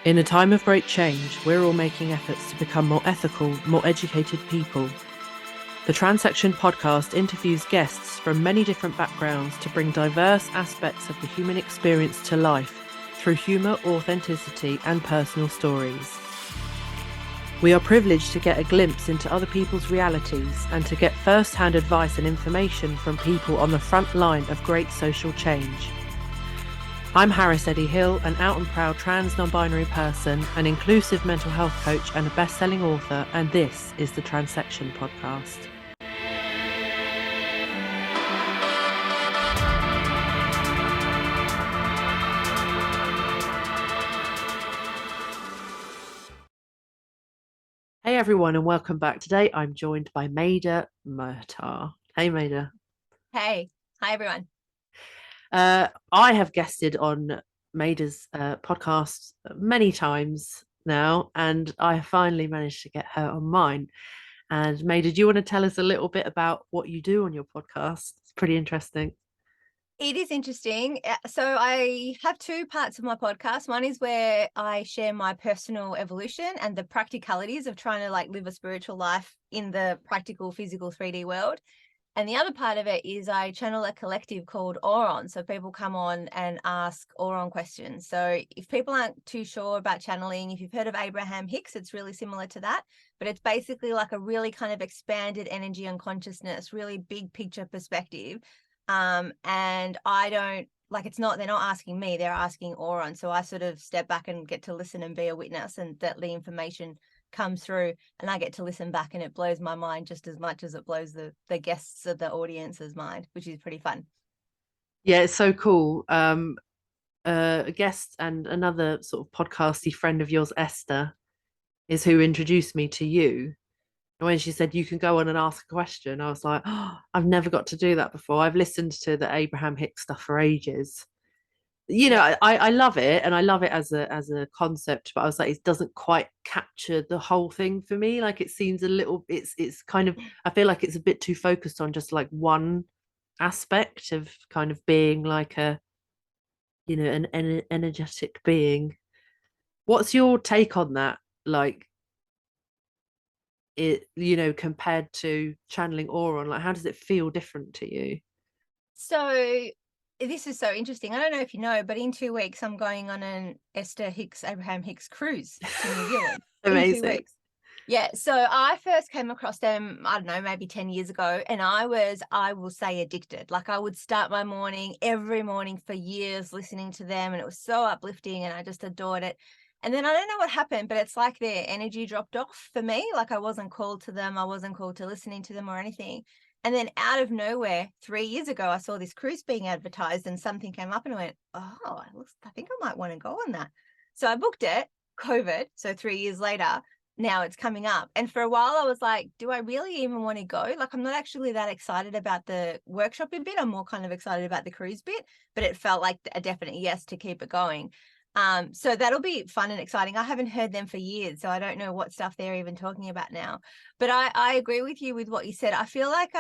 In a time of great change, we're all making efforts to become more ethical, more educated people. The Transection podcast interviews guests from many different backgrounds to bring diverse aspects of the human experience to life through humour, authenticity, and personal stories. We are privileged to get a glimpse into other people's realities and to get first-hand advice and information from people on the front line of great social change. I'm Harris Eddie Hill, an out and proud trans non-binary person, an inclusive mental health coach and a best-selling author, and this is the Transection podcast. Hey everyone, and welcome back. Today I'm joined by Medha Murtagh. Hey Medha. Hey, hi everyone. I have guested on Medha's podcast many times now, and I finally managed to get her on mine. And Medha, do you want to tell us a little bit about what you do on your podcast? It's pretty interesting. It is interesting. So I have two parts of my podcast. One is where I share my personal evolution and the practicalities of trying to live a spiritual life in the practical, physical 3D world. And the other part of it is I channel a collective called Oron. So people come on and ask Oron questions. So if people aren't too sure about channeling, if you've heard of Abraham Hicks, it's really similar to that. But it's basically like a really kind of expanded energy and consciousness, really big picture perspective. And I don't they're not asking me, they're asking Oron. So I sort of step back and get to listen and be a witness, and that the information comes through and I get to listen back, and it blows my mind just as much as it blows the guests of the audience's mind, which is pretty fun. Yeah, it's so cool. A guest and another sort of podcasty friend of yours, Esther, is who introduced me to you. And when she said you can go on and ask a question, I was like, oh, I've never got to do that before. I've listened to the Abraham Hicks stuff for ages. You know, Yeah. I love it, and I love it as a concept, but I was like, it doesn't quite capture the whole thing for me. Like it seems a little, it's kind of, I feel like it's a bit too focused on just like one aspect of kind of being like a, you know, an energetic being. What's your take on that? Like it, you know, compared to channeling Oron, like how does it feel different to you? So this is so interesting. I don't know if you know, but in 2 weeks I'm going on an Abraham Hicks cruise to New Zealand in 2 weeks. Yeah, so I first came across them, I don't know, maybe 10 years ago, and I will say, addicted. Like I would start my morning every morning for years listening to them, and it was so uplifting and I just adored it. And then I don't know what happened, but it's like their energy dropped off for me. Like I wasn't called to them, I wasn't called to listening to them or anything. And then out of nowhere, 3 years ago, I saw this cruise being advertised and something came up and I went, oh, I think I might want to go on that. So I booked it, COVID. So 3 years later, now it's coming up. And for a while I was like, do I really even want to go? Like, I'm not actually that excited about the workshopping bit. I'm more kind of excited about the cruise bit, but it felt like a definite yes to keep it going. So that'll be fun and exciting. I haven't heard them for years, so I don't know what stuff they're even talking about now. But I agree with you with what you said. I feel like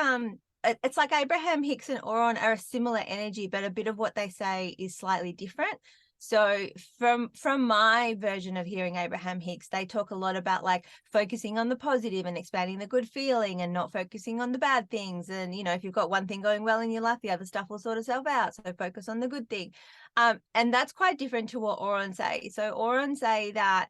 it's like Abraham Hicks and Oron are a similar energy, but a bit of what they say is slightly different. So from my version of hearing Abraham Hicks, they talk a lot about like focusing on the positive and expanding the good feeling and not focusing on the bad things. And, you know, if you've got one thing going well in your life, the other stuff will sort itself out. So focus on the good thing. And that's quite different to what Oron say. So Oron say that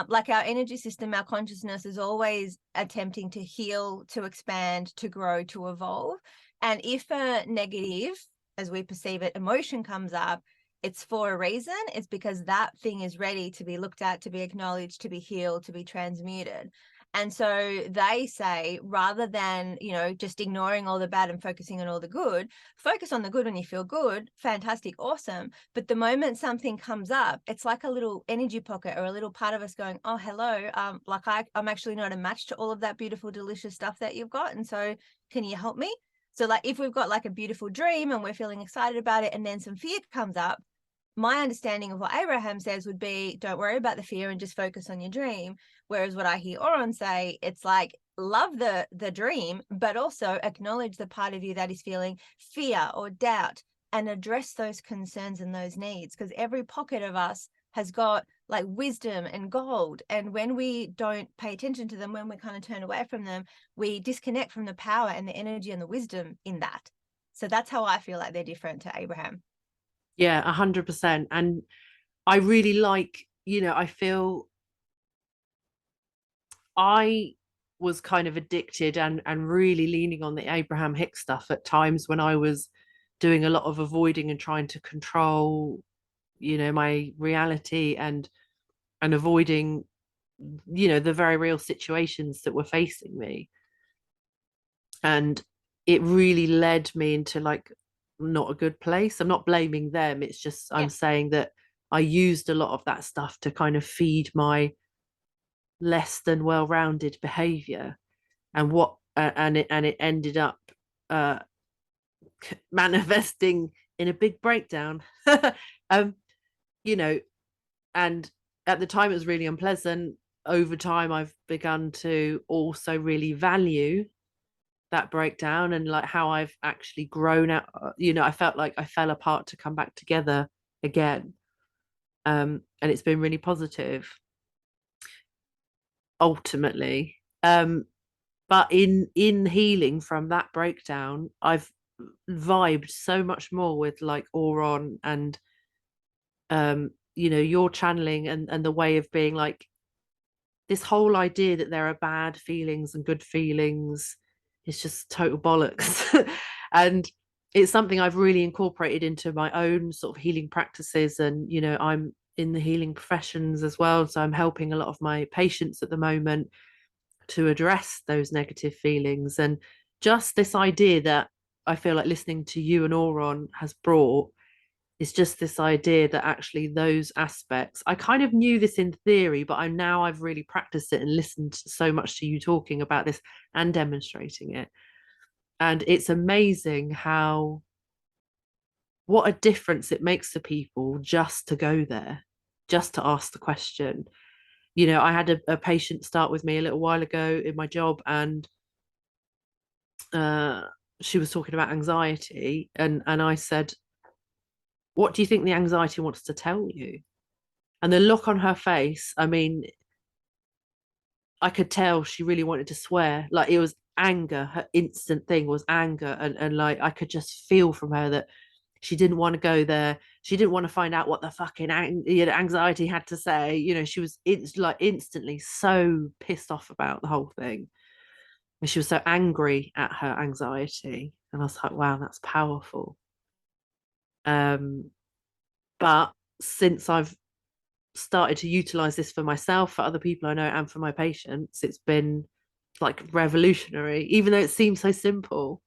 like our energy system, our consciousness is always attempting to heal, to expand, to grow, to evolve. And if a negative, as we perceive it, emotion comes up, it's for a reason. It's because that thing is ready to be looked at, to be acknowledged, to be healed, to be transmuted. And so they say, rather than, you know, just ignoring all the bad and focusing on all the good, focus on the good when you feel good. Fantastic, awesome. But the moment something comes up, it's like a little energy pocket or a little part of us going, oh, hello. I'm actually not a match to all of that beautiful, delicious stuff that you've got. And so can you help me? So like if we've got like a beautiful dream and we're feeling excited about it and then some fear comes up, my understanding of what Abraham says would be, don't worry about the fear and just focus on your dream. Whereas what I hear Oron say, it's like, love the dream, but also acknowledge the part of you that is feeling fear or doubt and address those concerns and those needs. Because every pocket of us has got like wisdom and gold. And when we don't pay attention to them, when we kind of turn away from them, we disconnect from the power and the energy and the wisdom in that. So that's how I feel like they're different to Abraham. Yeah, 100%. And I really like, I feel I was kind of addicted and really leaning on the Abraham Hicks stuff at times when I was doing a lot of avoiding and trying to control, my reality and avoiding, the very real situations that were facing me. And it really led me into like not a good place. I'm not blaming them. It's just I'm saying that I used a lot of that stuff to kind of feed my less than well-rounded behavior, and it ended up uh manifesting in a big breakdown. um you know and at the time it was really unpleasant. Over time I've begun to also really value that breakdown and like how I've actually grown out. I felt like I fell apart to come back together again. And it's been really positive ultimately. But in healing from that breakdown, I've vibed so much more with like Oron and your channeling and the way of being like, this whole idea that there are bad feelings and good feelings is just total bollocks. And it's something I've really incorporated into my own sort of healing practices. And I'm in the healing professions as well, so I'm helping a lot of my patients at the moment to address those negative feelings. And just this idea that I feel like listening to you and Oron has brought is just this idea that actually those aspects, I kind of knew this in theory, but I've really practiced it and listened so much to you talking about this and demonstrating it. And it's amazing what a difference it makes to people just to go there, just to ask the question. I had a patient start with me a little while ago in my job, and she was talking about anxiety, and I said, what do you think the anxiety wants to tell you? And the look on her face, I mean, I could tell she really wanted to swear. Like, it was anger. Her instant thing was anger. And like, I could just feel from her that she didn't want to go there. She didn't want to find out what the fucking anxiety had to say. She was like instantly so pissed off about the whole thing. And she was so angry at her anxiety. And I was like, wow, that's powerful. But since I've started to utilize this for myself, for other people I know, and for my patients, it's been like revolutionary, even though it seems so simple.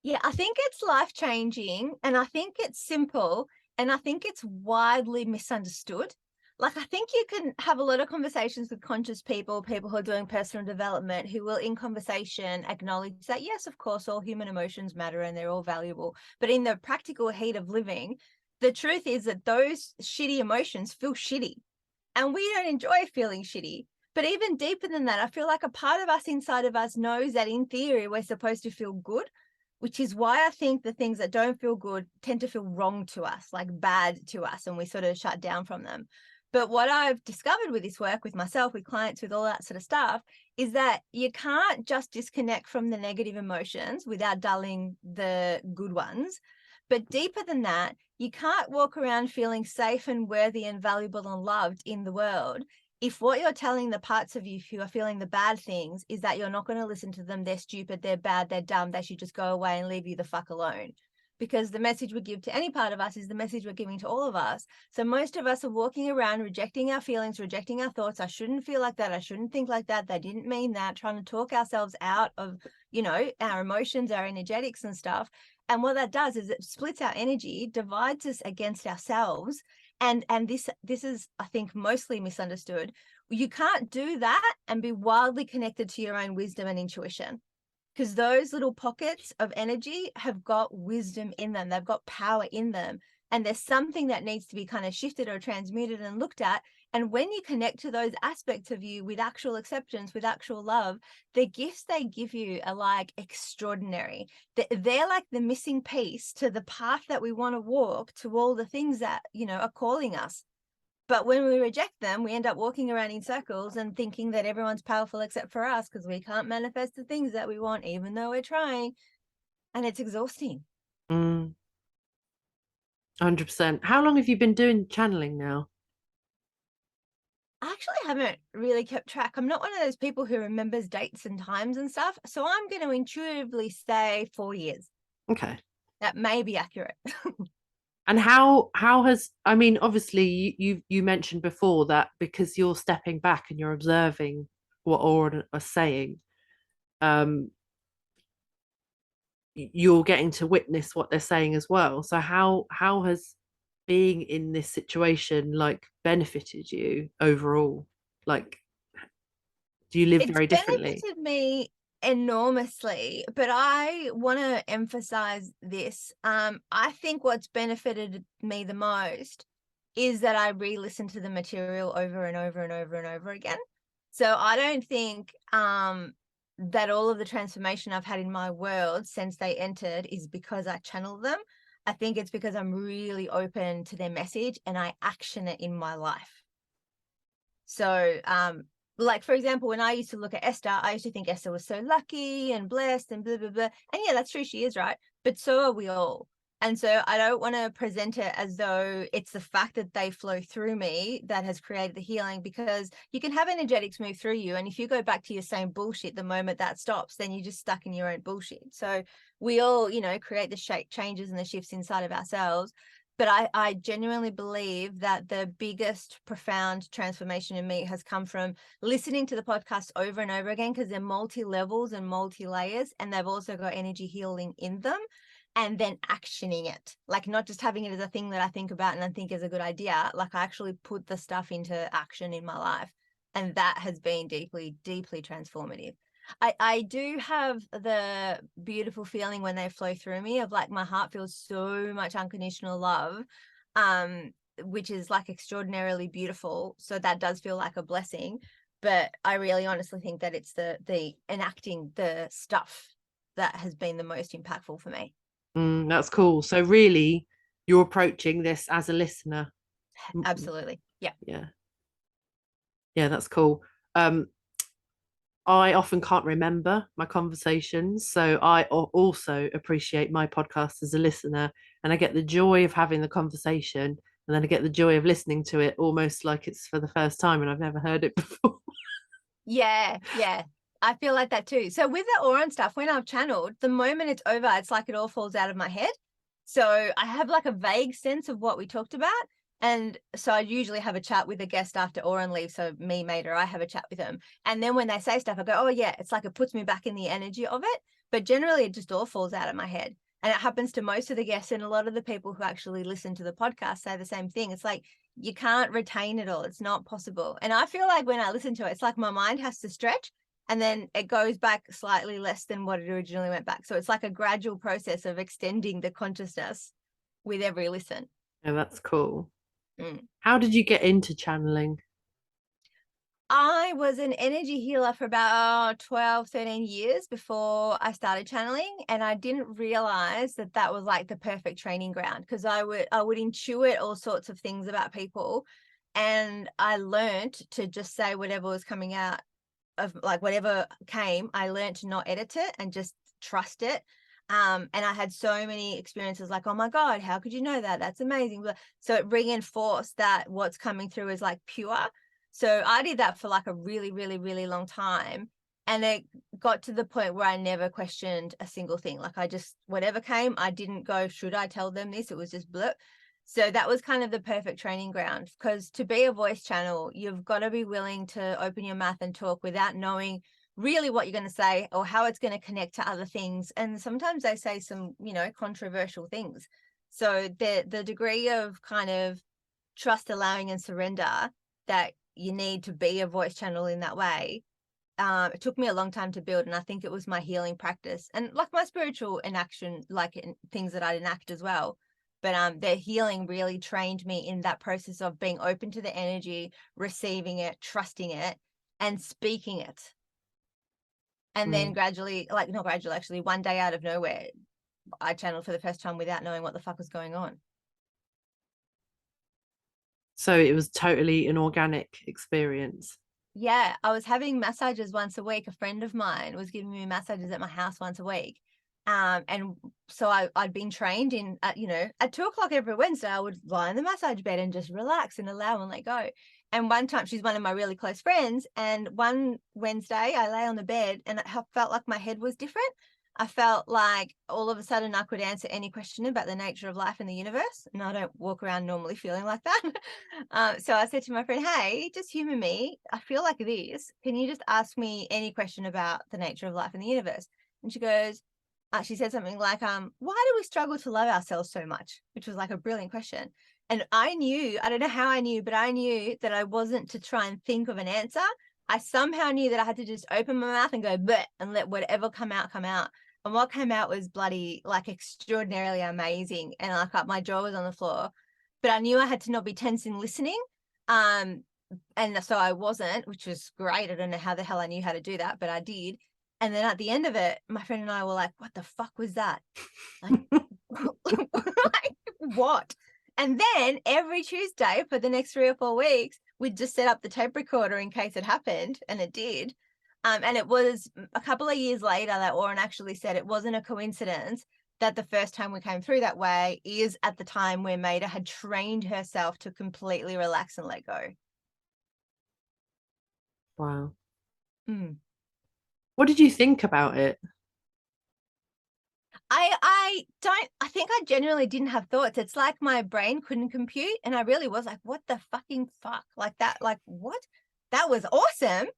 Yeah, I think it's life-changing, and I think it's simple, and I think it's widely misunderstood. Like, I think you can have a lot of conversations with conscious people who are doing personal development, who will in conversation acknowledge that, yes, of course, all human emotions matter and they're all valuable. But in the practical heat of living, the truth is that those shitty emotions feel shitty, and we don't enjoy feeling shitty. But even deeper than that, I feel like a part of us inside of us knows that in theory, we're supposed to feel good, which is why I think the things that don't feel good tend to feel wrong to us, like bad to us, and we sort of shut down from them. But what I've discovered with this work, with myself, with clients, with all that sort of stuff, is that you can't just disconnect from the negative emotions without dulling the good ones. But deeper than that, you can't walk around feeling safe and worthy and valuable and loved in the world if what you're telling the parts of you who are feeling the bad things is that you're not going to listen to them, they're stupid, they're bad, they're dumb, they should just go away and leave you the fuck alone. Because the message we give to any part of us is the message we're giving to all of us. So most of us are walking around rejecting our feelings, rejecting our thoughts. I shouldn't feel like that. I shouldn't think like that. They didn't mean that. Trying to talk ourselves out of, our emotions, our energetics and stuff. And what that does is it splits our energy, divides us against ourselves. And this is, I think, mostly misunderstood. You can't do that and be wildly connected to your own wisdom and intuition, because those little pockets of energy have got wisdom in them. They've got power in them. And there's something that needs to be kind of shifted or transmuted and looked at. And when you connect to those aspects of you with actual acceptance, with actual love, the gifts they give you are like extraordinary. They're like the missing piece to the path that we want to walk, to all the things that, are calling us. But when we reject them, we end up walking around in circles and thinking that everyone's powerful except for us because we can't manifest the things that we want, even though we're trying. And it's exhausting. 100%. How long have you been doing channeling now? I actually haven't really kept track. I'm not one of those people who remembers dates and times and stuff. So I'm going to intuitively say 4 years. Okay. That may be accurate. And how has, I mean, obviously you mentioned before that because you're stepping back and you're observing what Oren are saying, um, you're getting to witness what they're saying as well. So how has being in this situation like benefited you overall? Like, do you live It's very differently? benefited me enormously, but I want to emphasize this. I think what's benefited me the most is that I re-listen to the material over and over and over and over again. So I don't think that all of the transformation I've had in my world since they entered is because I channel them. I think it's because I'm really open to their message and I action it in my life. So like, for example, when I used to look at Esther, I used to think Esther was so lucky and blessed and blah, blah, blah. And yeah, that's true. She is, right? But so are we all. And so I don't want to present it as though it's the fact that they flow through me that has created the healing, because you can have energetics move through you. And if you go back to your same bullshit, the moment that stops, then you're just stuck in your own bullshit. So we all, create the shape changes and the shifts inside of ourselves. But I genuinely believe that the biggest profound transformation in me has come from listening to the podcast over and over again, because they're multi-levels and multi-layers, and they've also got energy healing in them, and then actioning it, like not just having it as a thing that I think about and I think is a good idea. Like I actually put the stuff into action in my life, and that has been deeply, deeply transformative. I do have the beautiful feeling when they flow through me of like my heart feels so much unconditional love, which is like extraordinarily beautiful. So that does feel like a blessing. But I really honestly think that it's the enacting the stuff that has been the most impactful for me. That's cool. So really, you're approaching this as a listener. Absolutely. Yeah. Yeah, that's cool. I often can't remember my conversations, so I also appreciate my podcast as a listener, and I get the joy of having the conversation, and then I get the joy of listening to it almost like it's for the first time and I've never heard it before. Yeah. I feel like that too. So with the Oron stuff, when I've channeled, the moment it's over, it's like it all falls out of my head. So I have like a vague sense of what we talked about. And so I usually have a chat with a guest after Oren leaves. So me, Medha, I have a chat with them. And then when they say stuff, I go, oh yeah, it's like it puts me back in the energy of it. But generally it just all falls out of my head. And it happens to most of the guests, and a lot of the people who actually listen to the podcast say the same thing. It's like, you can't retain it all. It's not possible. And I feel like when I listen to it, it's like my mind has to stretch, and then it goes back slightly less than what it originally went back. So it's like a gradual process of extending the consciousness with every listen. Yeah, that's cool. How did you get into channeling? I was an energy healer for about 12, 13 years before I started channeling. And I didn't realize that that was like the perfect training ground, because I would intuit all sorts of things about people. And I learned to just say whatever was coming out of, like, whatever came, I learned to not edit it and just trust it. And I had so many experiences like, oh my God, how could you know that? That's amazing. So it reinforced that what's coming through is like pure. So I did that for like a really, really, really long time. And it got to the point where I never questioned a single thing. Like I just, whatever came, I didn't go, should I tell them this? It was just blip. So that was kind of the perfect training ground, because to be a voice channel, you've got to be willing to open your mouth and talk without knowing really what you're going to say or how it's going to connect to other things. And sometimes they say some, controversial things. So the degree of kind of trust, allowing, and surrender that you need to be a voice channel in that way, it took me a long time to build. And I think it was my healing practice and like my spiritual inaction, like in things that I'd enact as well. But the healing really trained me in that process of being open to the energy, receiving it, trusting it, and speaking it. And then gradually, like not gradually, actually, one day out of nowhere, I channeled for the first time without knowing what the fuck was going on. So it was totally an organic experience. Yeah, I was having massages once a week. A friend of mine was giving me massages at my house once a week. And so I'd been trained in, at 2 o'clock every Wednesday, I would lie in the massage bed and just relax and allow and let go. And one time, she's one of my really close friends. And one Wednesday, I lay on the bed and it felt like my head was different. I felt like all of a sudden I could answer any question about the nature of life in the universe. And I don't walk around normally feeling like that. So I said to my friend, hey, just humor me. I feel like this. Can you just ask me any question about the nature of life in the universe? And she goes, she said something like, why do we struggle to love ourselves so much? Which was like a brilliant question. And I don't know how I knew, but I knew that I wasn't to try and think of an answer. I somehow knew that I had to just open my mouth and go, bleh, and let whatever come out, come out. And what came out was bloody, like, extraordinarily amazing. And like my jaw was on the floor, but I knew I had to not be tense in listening. And so I wasn't, which was great. I don't know how the hell I knew how to do that, but I did. And then at the end of it, my friend and I were like, what the fuck was that? Like, like what? And then every Tuesday for the next 3 or 4 weeks, we'd just set up the tape recorder in case it happened, and it did. And it was a couple of years later that Oren actually said it wasn't a coincidence that the first time we came through that way is at the time where Medha had trained herself to completely relax and let go. Wow. Mm. What did you think about it? I think I genuinely didn't have thoughts. It's like my brain couldn't compute. And I really was like, what the fucking fuck? Like that, like what? That was awesome.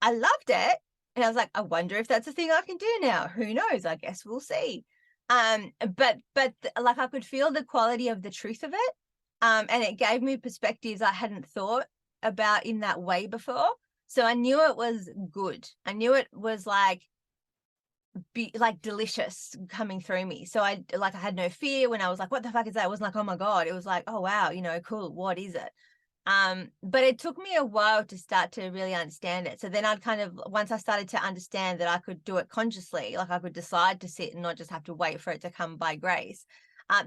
I loved it. And I was like, I wonder if that's a thing I can do now. Who knows? I guess we'll see. But like I could feel the quality of the truth of it. And it gave me perspectives I hadn't thought about in that way before. So I knew it was good. I knew it was like delicious coming through me. So I had no fear when I was like, what the fuck is that? It wasn't like, oh my God. It was like, oh wow, cool. What is it? But it took me a while to start to really understand it. So then once I started to understand that I could do it consciously, like I could decide to sit and not just have to wait for it to come by grace.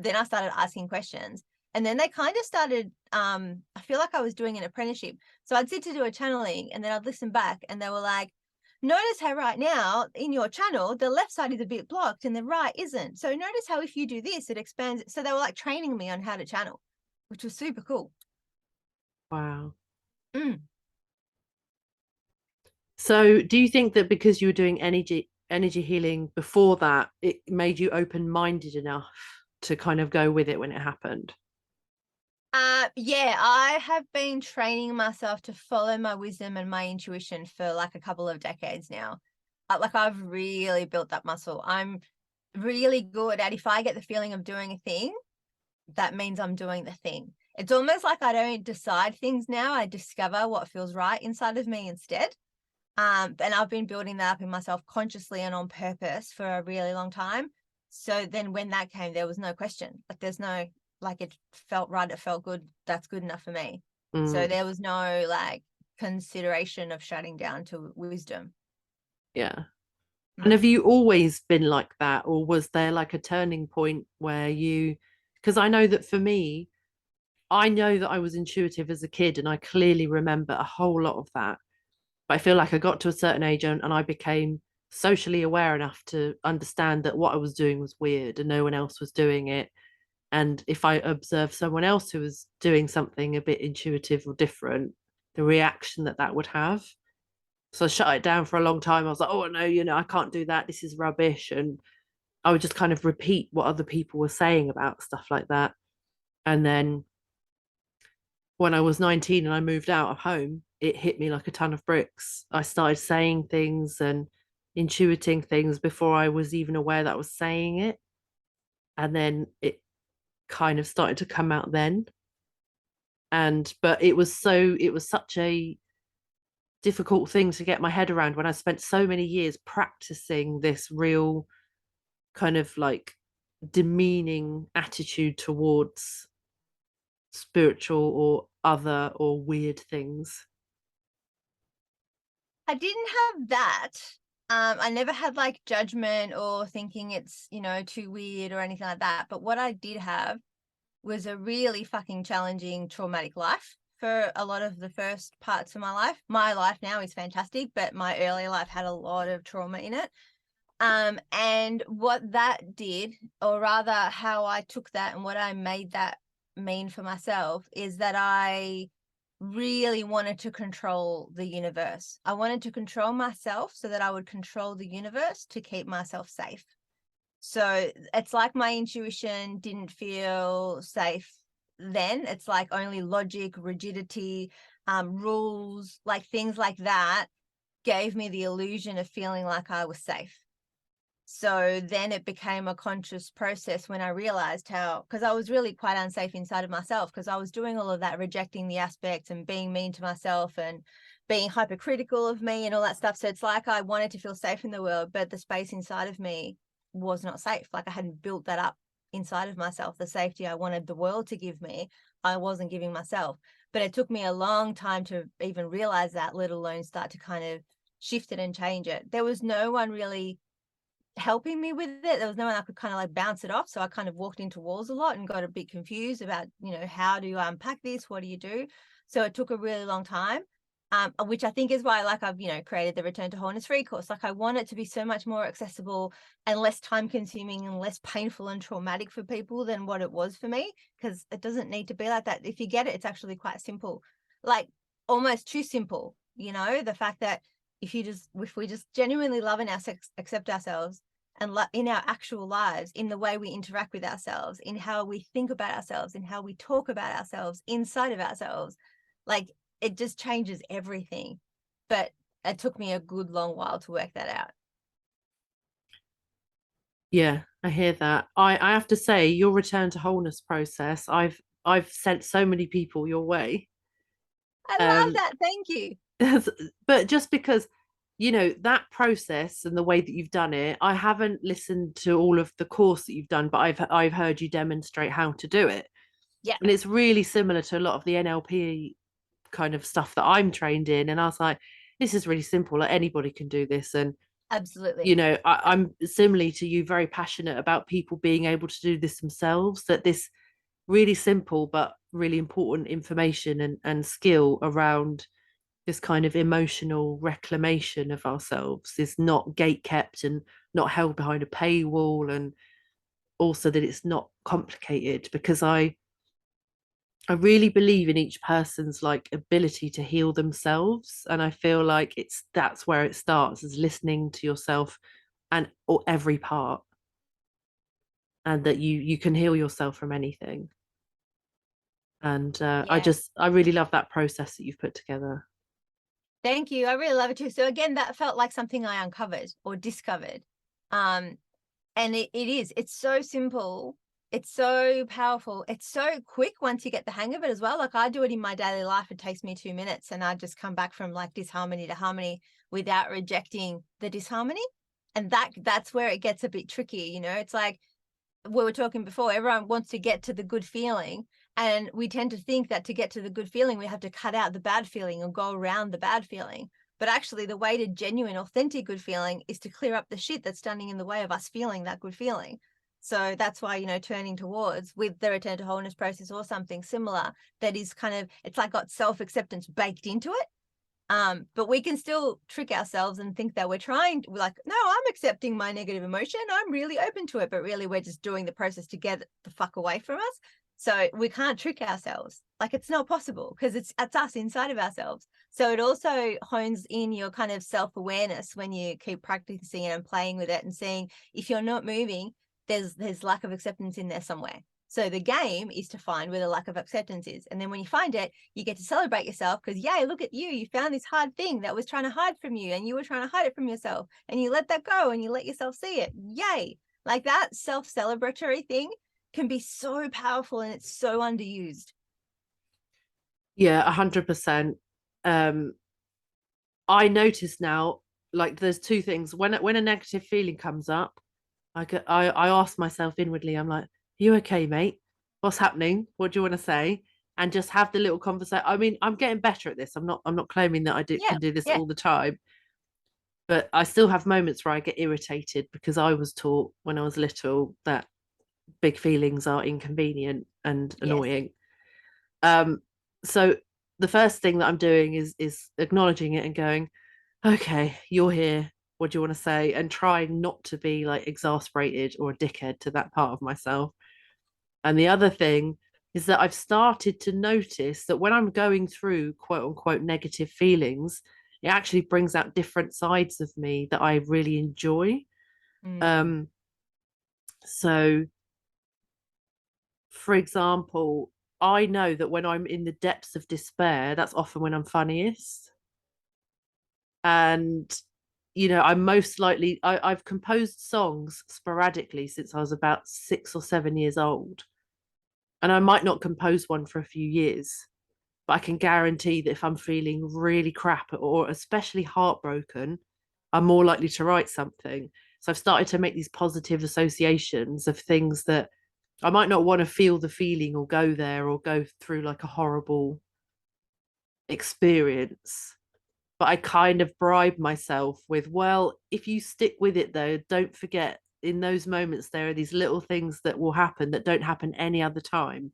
Then I started asking questions. And then they kind of started, I feel like I was doing an apprenticeship. So I'd sit to do a channeling and then I'd listen back and they were like, notice how right now in your channel, the left side is a bit blocked and the right isn't. So notice how if you do this, it expands. So they were like training me on how to channel, which was super cool. Wow. Mm. So do you think that because you were doing energy healing before that, it made you open-minded enough to kind of go with it when it happened? Yeah, I have been training myself to follow my wisdom and my intuition for like a couple of decades now. Like I've really built that muscle. I'm really good at, if I get the feeling of doing a thing, that means I'm doing the thing. It's almost like I don't decide things now. I discover what feels right inside of me instead. And I've been building that up in myself consciously and on purpose for a really long time. So then when that came, there was no question. Like there's no, like it felt right, it felt good. That's good enough for me. So there was no like consideration of shutting down to wisdom. Yeah. And have you always been like that? Or was there like a turning point where because I know that for me, I know that I was intuitive as a kid and I clearly remember a whole lot of that. But I feel like I got to a certain age and I became socially aware enough to understand that what I was doing was weird and no one else was doing it. And if I observed someone else who was doing something a bit intuitive or different, the reaction that would have. So I shut it down for a long time. I was like, oh no, I can't do that. This is rubbish. And I would just kind of repeat what other people were saying about stuff like that. And then when I was 19 and I moved out of home, it hit me like a ton of bricks. I started saying things and intuiting things before I was even aware that I was saying it. And then it kind of started to come out then. But it was such a difficult thing to get my head around when I spent so many years practicing this real kind of like demeaning attitude towards spiritual or other or weird things. I didn't have that. I never had like judgment or thinking it's, too weird or anything like that. But what I did have was a really fucking challenging, traumatic life for a lot of the first parts of my life. My life now is fantastic, but my earlier life had a lot of trauma in it. And what that did, or rather how I took that and what I made that mean for myself, is that I really wanted to control the universe. I wanted to control myself so that I would control the universe to keep myself safe. So it's like my intuition didn't feel safe then. It's like only logic, rigidity, rules, like things like that gave me the illusion of feeling like I was safe. So then it became a conscious process when I realized how, because I was really quite unsafe inside of myself, because I was doing all of that, rejecting the aspects and being mean to myself and being hypercritical of me and all that stuff. So it's like I wanted to feel safe in the world, but the space inside of me was not safe. Like I hadn't built that up inside of myself. The safety I wanted the world to give me, I wasn't giving myself. But it took me a long time to even realize that, let alone start to kind of shift it and change it. There was no one really helping me with it. There was no one I could kind of like bounce it off. So I kind of walked into walls a lot and got a bit confused about, how do you unpack this? What do you do? So it took a really long time, which I think is why I've, created the Return to Wholeness free course. Like I want it to be so much more accessible and less time consuming and less painful and traumatic for people than what it was for me, because it doesn't need to be like that. If you get it, it's actually quite simple, like almost too simple, the fact that if we just genuinely love and accept ourselves and in our actual lives, in the way we interact with ourselves, in how we think about ourselves, in how we talk about ourselves, inside of ourselves, like it just changes everything. But it took me a good long while to work that out. Yeah, I hear that. I have to say, your return to wholeness process, I've sent so many people your way. I love that. Thank you. But just because, that process and the way that you've done it, I haven't listened to all of the course that you've done, but I've heard you demonstrate how to do it. Yeah. And it's really similar to a lot of the NLP kind of stuff that I'm trained in. And I was like, this is really simple. Like anybody can do this. And absolutely, I'm similarly to you, very passionate about people being able to do this themselves, that this really simple but really important information and skill around this kind of emotional reclamation of ourselves is not gate kept and not held behind a paywall, and also that it's not complicated, because I really believe in each person's like ability to heal themselves, and I feel like that's where it starts, is listening to yourself and or every part, and that you can heal yourself from anything. And I really love that process that you've put together. Thank you. I really love it too. So again, that felt like something I uncovered or discovered. And it's so simple. It's so powerful. It's so quick once you get the hang of it as well. Like I do it in my daily life. It takes me 2 minutes and I just come back from like disharmony to harmony without rejecting the disharmony. And that's where it gets a bit tricky. It's like we were talking before, everyone wants to get to the good feeling. And we tend to think that to get to the good feeling, we have to cut out the bad feeling or go around the bad feeling. But actually, the way to genuine, authentic good feeling is to clear up the shit that's standing in the way of us feeling that good feeling. So that's why, turning towards with the Return to Wholeness process or something similar, that is kind of, it's like got self-acceptance baked into it. But we can still trick ourselves and think that we're like, no, I'm accepting my negative emotion. I'm really open to it. But really, we're just doing the process to get the fuck away from us. So we can't trick ourselves. Like it's not possible because it's us inside of ourselves. So it also hones in your kind of self-awareness when you keep practicing it and playing with it and seeing if you're not moving, there's lack of acceptance in there somewhere. So the game is to find where the lack of acceptance is. And then when you find it, you get to celebrate yourself because, yay, look at you. You found this hard thing that was trying to hide from you and you were trying to hide it from yourself and you let that go and you let yourself see it. Yay. Like that self-celebratory thing can be so powerful and it's so underused. Yeah, 100%. I notice now, like there's two things. When a negative feeling comes up, I ask myself inwardly, I'm like, you okay, mate? What's happening? What do you want to say? And just have the little conversation. I mean, I'm getting better at this. I'm not claiming that can do this all the time. But I still have moments where I get irritated because I was taught when I was little that big feelings are inconvenient and Yes. annoying. So the first thing that I'm doing is acknowledging it and going, okay, you're here. What do you want to say? And trying not to be like exasperated or a dickhead to that part of myself. And the other thing is that I've started to notice that when I'm going through quote unquote negative feelings, it actually brings out different sides of me that I really enjoy. Um, so, for example, I know that when I'm in the depths of despair, that's often when I'm funniest. And, I'm most likely, I've composed songs sporadically since I was about 6 or 7 years old. And I might not compose one for a few years, but I can guarantee that if I'm feeling really crap or especially heartbroken, I'm more likely to write something. So I've started to make these positive associations of things that I might not want to feel the feeling or go there or go through like a horrible experience. But I kind of bribe myself with, well, if you stick with it though, don't forget in those moments there are these little things that will happen that don't happen any other time.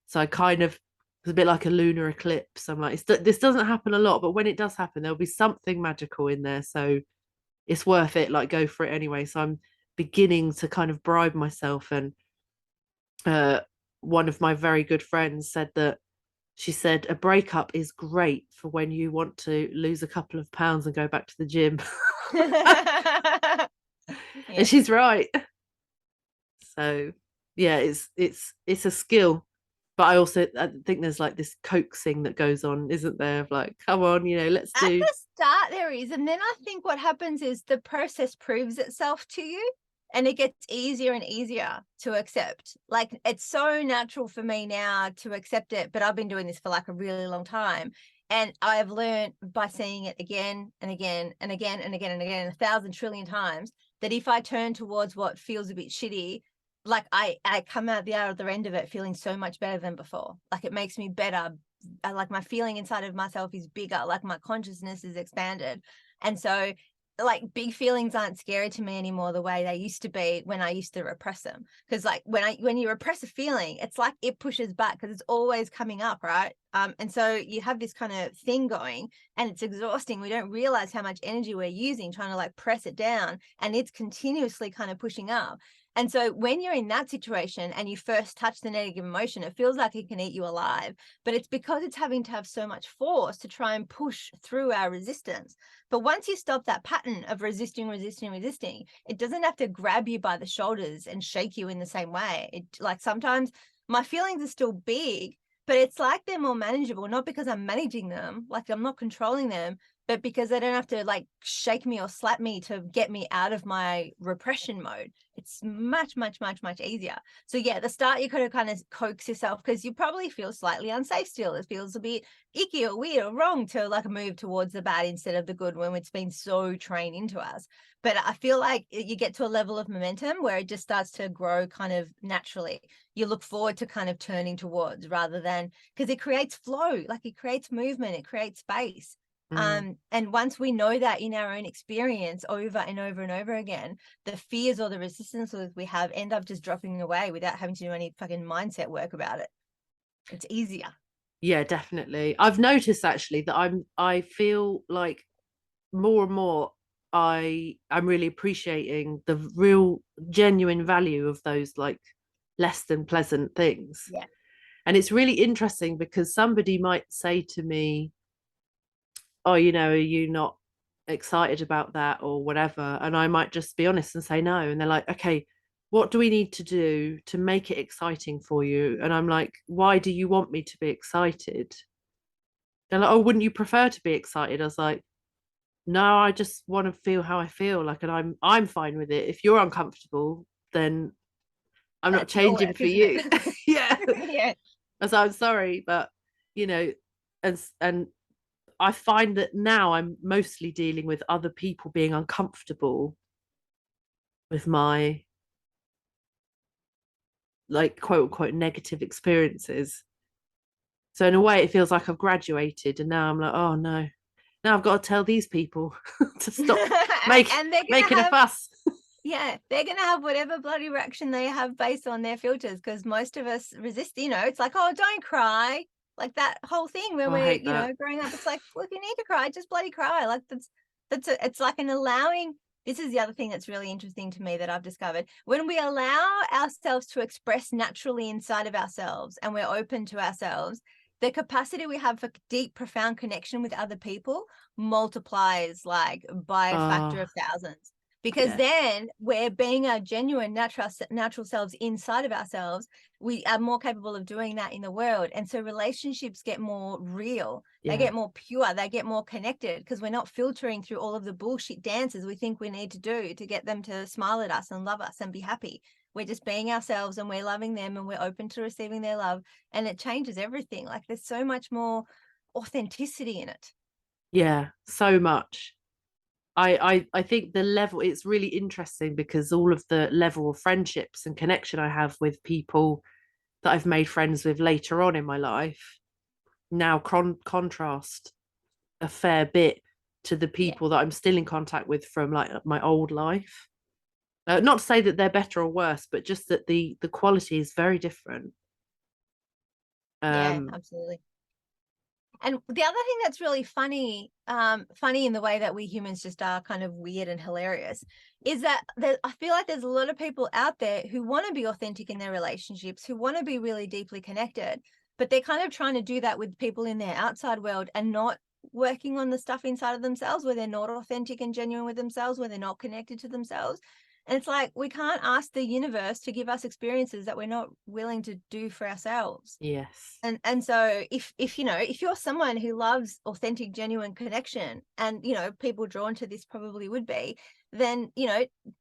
So I kind of, it's a bit like a lunar eclipse. I'm like, this doesn't happen a lot, but when it does happen, there'll be something magical in there. So it's worth it. Like, go for it anyway. So I'm beginning to kind of bribe myself. And uh, one of my very good friends said that she said a breakup is great for when you want to lose a couple of pounds and go back to the gym. And she's right. So yeah, it's a skill. But I think there's like this coaxing that goes on, isn't there? Of like, come on, let's At do. the start there is, and then I think what happens is the process proves itself to you and it gets easier and easier to accept. Like, it's so natural for me now to accept it, but I've been doing this for like a really long time. And I've learned by seeing it again and again and again and again and again, 1,000 trillion times, that if I turn towards what feels a bit shitty, like I come out the other end of it feeling so much better than before. Like, it makes me better. Like, my feeling inside of myself is bigger, like my consciousness is expanded. And so, like, big feelings aren't scary to me anymore the way they used to be when I used to repress them. Because like when you repress a feeling, it's like it pushes back because it's always coming up, right? And so you have this kind of thing going and it's exhausting. We don't realize how much energy we're using trying to like press it down, and it's continuously kind of pushing up. And so when you're in that situation and you first touch the negative emotion, it feels like it can eat you alive, but it's because it's having to have so much force to try and push through our resistance. But once you stop that pattern of resisting, it doesn't have to grab you by the shoulders and shake you in the same way. It, like, sometimes my feelings are still big, but it's like they're more manageable, not because I'm managing them, like I'm not controlling them, but because they don't have to like shake me or slap me to get me out of my repression mode. It's much, much, much, much easier. So yeah, at the start, you could have kind of coax yourself because you probably feel slightly unsafe still. It feels a bit icky or weird or wrong to like move towards the bad instead of the good when it's been so trained into us. But I feel like you get to a level of momentum where it just starts to grow kind of naturally. You look forward to kind of turning towards rather than, because it creates flow, like it creates movement, it creates space. And once we know that in our own experience over and over and over again, the fears or the resistances we have end up just dropping away without having to do any fucking mindset work about it. It's easier. Yeah, definitely. I've noticed actually that I feel like more and more I'm really appreciating the real genuine value of those like less than pleasant things. Yeah. And it's really interesting because somebody might say to me, oh, are you not excited about that or whatever? And I might just be honest and say no. And they're like, okay, what do we need to do to make it exciting for you? And I'm like, why do you want me to be excited? They're like, oh, wouldn't you prefer to be excited? I was like, no, I just want to feel how I feel. Like, and I'm fine with it. If you're uncomfortable, then I'm not That's your changing work, for isn't you. it? Yeah. Yeah. As I'm sorry, but you know, and I find that now I'm mostly dealing with other people being uncomfortable with my like quote unquote negative experiences. So in a way, it feels like I've graduated, and now I'm like, oh no, now I've got to tell these people to stop And they're gonna making a have, fuss. Yeah, they're going to have whatever bloody reaction they have based on their filters, because most of us resist, it's like, oh, don't cry. Like that whole thing when Oh, I we're, hate that. growing up, it's like, well, if you need to cry, just bloody cry. Like it's like an allowing. This is the other thing that's really interesting to me that I've discovered. When we allow ourselves to express naturally inside of ourselves and we're open to ourselves, the capacity we have for deep, profound connection with other people multiplies like by a factor Oh, of thousands. Because yeah. then we're being our genuine natural selves inside of ourselves. We are more capable of doing that in the world. And so relationships get more real. They Yeah. get more pure. They get more connected because we're not filtering through all of the bullshit dances we think we need to do to get them to smile at us and love us and be happy. We're just being ourselves and we're loving them and we're open to receiving their love. And it changes everything. Like there's so much more authenticity in it. Yeah. So much. I think the level, it's really interesting because all of the level of friendships and connection I have with people that I've made friends with later on in my life now contrast a fair bit to the Yeah. people that I'm still in contact with from like my old life. Not to say that they're better or worse, but just that the quality is very different. Yeah, Um, absolutely. And the other thing that's really funny, funny in the way that we humans just are kind of weird and hilarious, is that I feel like there's a lot of people out there who want to be authentic in their relationships, who want to be really deeply connected, but they're kind of trying to do that with people in their outside world and not working on the stuff inside of themselves where they're not authentic and genuine with themselves, where they're not connected to themselves. And it's like we can't ask the universe to give us experiences that we're not willing to do for ourselves. yes. And so if if you're someone who loves authentic, genuine connection, and people drawn to this probably would be, then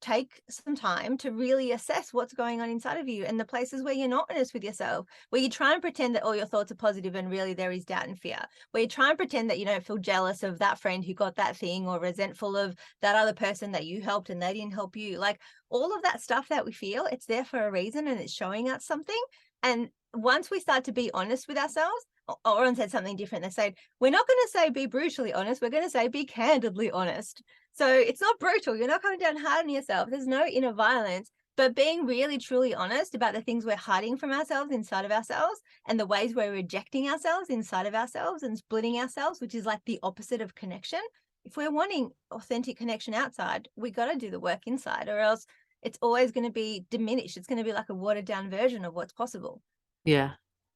take some time to really assess what's going on inside of you and the places where you're not honest with yourself, where you try and pretend that all your thoughts are positive and really there is doubt and fear, where you try and pretend that you don't feel jealous of that friend who got that thing, or resentful of that other person that you helped and they didn't help you. Like all of that stuff that we feel, it's there for a reason and it's showing us something. And once we start to be honest with ourselves, Oren said something different. They said, we're not going to say be brutally honest. We're going to say be candidly honest. So it's not brutal. You're not coming down hard on yourself. There's no inner violence, but being really, truly honest about the things we're hiding from ourselves inside of ourselves and the ways we're rejecting ourselves inside of ourselves and splitting ourselves, which is like the opposite of connection. If we're wanting authentic connection outside, we got to do the work inside, or else it's always going to be diminished. It's going to be like a watered down version of what's possible. Yeah,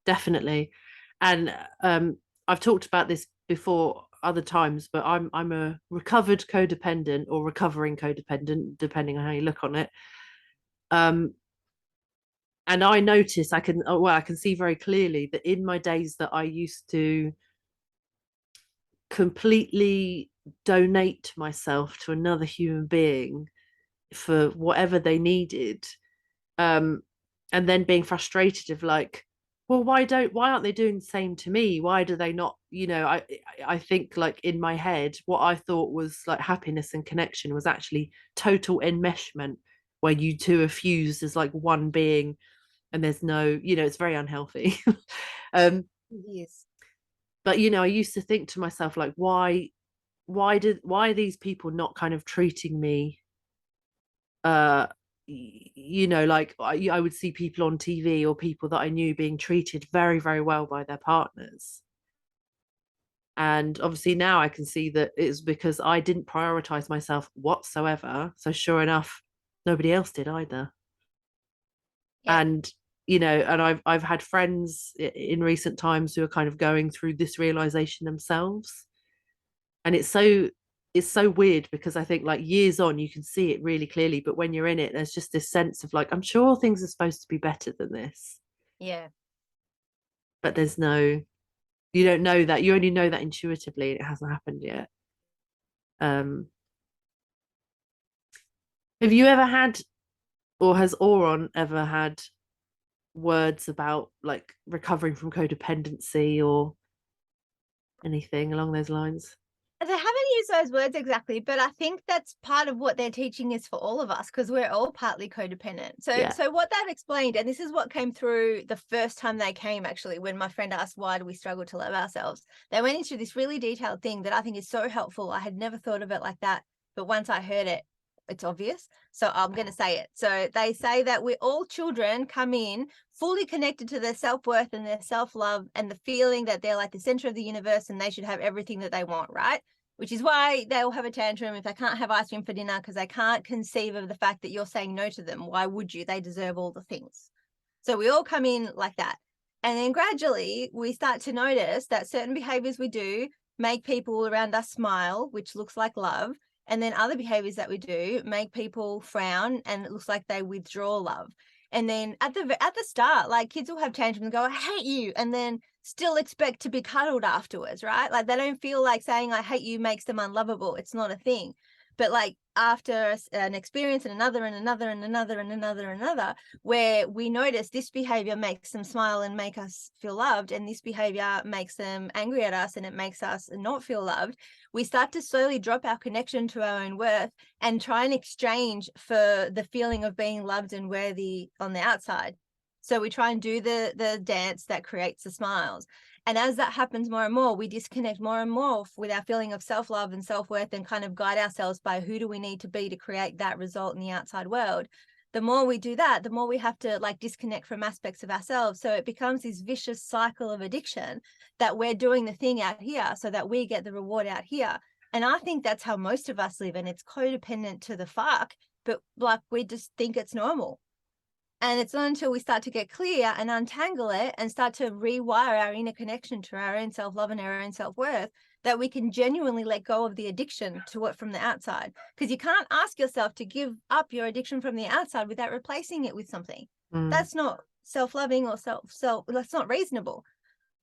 definitely. And I've talked about this before other times, but I'm a recovered codependent or recovering codependent, depending on how you look on it. Um, and I notice I can see very clearly that in my days that I used to completely donate myself to another human being for whatever they needed, um and then being frustrated of like, well, why aren't they doing the same to me? Why do they not, I think like in my head what I thought was like happiness and connection was actually total enmeshment, where you two are fused as like one being, and there's no, it's very unhealthy. um Yes. but I used to think to myself like, why are these people not kind of treating me, uh like I would see people on TV or people that I knew being treated very, very well by their partners. And obviously now I can see that it's because I didn't prioritize myself whatsoever. So sure enough, nobody else did either. Yeah. And and I've had friends in recent times who are kind of going through this realization themselves. And it's so weird because I think like years on you can see it really clearly, but when you're in it there's just this sense of like, I'm sure things are supposed to be better than this, Yeah. but there's no, you don't know that, you only know that intuitively, and it hasn't happened yet. um have you ever had, or has Oron ever had words about like recovering from codependency or anything along those lines? They haven't used those words exactly, but I think that's part of what they're teaching is for all of us, because we're all partly codependent. So, Yeah. so what they've explained, and this is what came through the first time they came, actually, when my friend asked, why do we struggle to love ourselves? They went into this really detailed thing that I think is so helpful. I had never thought of it like that, but once I heard it, it's obvious. So I'm going to say it. So they say that we all children come in fully connected to their self-worth and their self-love and the feeling that they're like the center of the universe and they should have everything that they want, right? Which is why they'll have a tantrum if they can't have ice cream for dinner because they can't conceive of the fact that you're saying no to them. Why would you? They deserve all the things. So we all come in like that. And then gradually we start to notice that certain behaviors we do make people around us smile, which looks like love. And then other behaviors that we do make people frown and it looks like they withdraw love. And then at the start, like kids will have tantrums and go, I hate you. And then still expect to be cuddled afterwards, right? Like they don't feel like saying I hate you makes them unlovable. It's not a thing. But like after an experience and another and another and another and another and another, where we notice this behavior makes them smile and make us feel loved, and this behavior makes them angry at us and it makes us not feel loved, we start to slowly drop our connection to our own worth and try and exchange for the feeling of being loved and worthy on the outside. So we try and do the dance that creates the smiles. And as that happens more and more, we disconnect more and more with our feeling of self-love and self-worth and kind of guide ourselves by who do we need to be to create that result in the outside world. The more we do that, the more we have to like disconnect from aspects of ourselves. So it becomes this vicious cycle of addiction that we're doing the thing out here so that we get the reward out here. And I think that's how most of us live, and it's codependent to the fuck, but like we just think it's normal. And it's not until we start to get clear and untangle it and start to rewire our inner connection to our own self-love and our own self-worth that we can genuinely let go of the addiction to it from the outside. Because you can't ask yourself to give up your addiction from the outside without replacing it with something. That's not self-loving or that's not reasonable.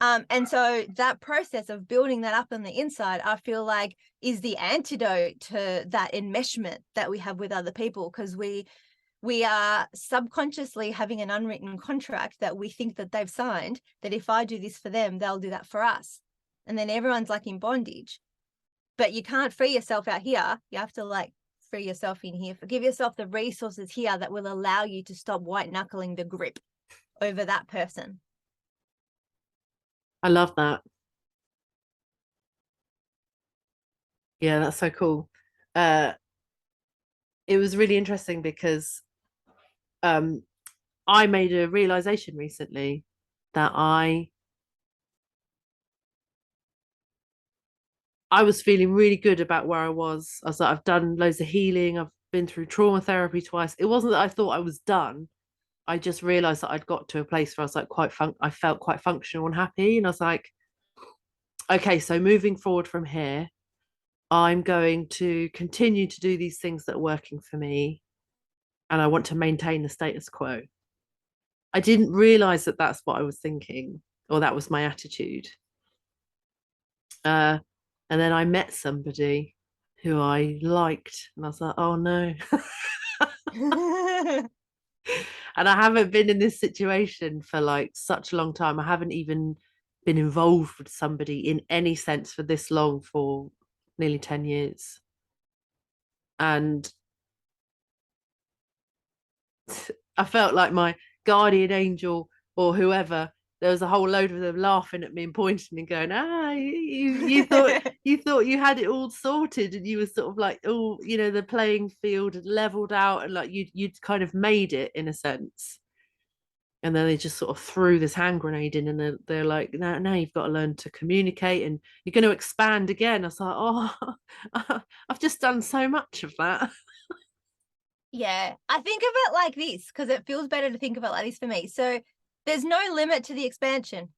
And so that process of building that up on the inside, I feel like is the antidote to that enmeshment that we have with other people, because we are subconsciously having an unwritten contract that we think that they've signed, that if I do this for them, they'll do that for us. And then everyone's like in bondage. But you can't free yourself out here. You have to like free yourself in here. Give yourself the resources here that will allow you to stop white knuckling the grip over that person. I love that. Yeah, that's so cool. It was really interesting because I made a realization recently that I was feeling really good about where I was. I was like, I've done loads of healing. I've been through trauma therapy twice. It wasn't that I thought I was done. I just realized that I'd got to a place where I was like I felt quite functional and happy. And I was like, okay, so moving forward from here, I'm going to continue to do these things that are working for me. And I want to maintain the status quo. I didn't realize that that's what I was thinking, or that was my attitude. And then I met somebody who I liked, and I was like, oh no. And I haven't been in this situation for like such a long time. I haven't even been involved with somebody in any sense for this long, for nearly 10 years. And I felt like my guardian angel or whoever, there was a whole load of them laughing at me and pointing and going, you thought you had it all sorted, and you were sort of like, oh, you know, the playing field had leveled out, and like you'd kind of made it in a sense. And then they just sort of threw this hand grenade in, and they're like, now you've got to learn to communicate, and you're going to expand again. I was like, oh, I've just done so much of that. Yeah, I think of it like this because it feels better to think of it like this for me. So there's no limit to the expansion.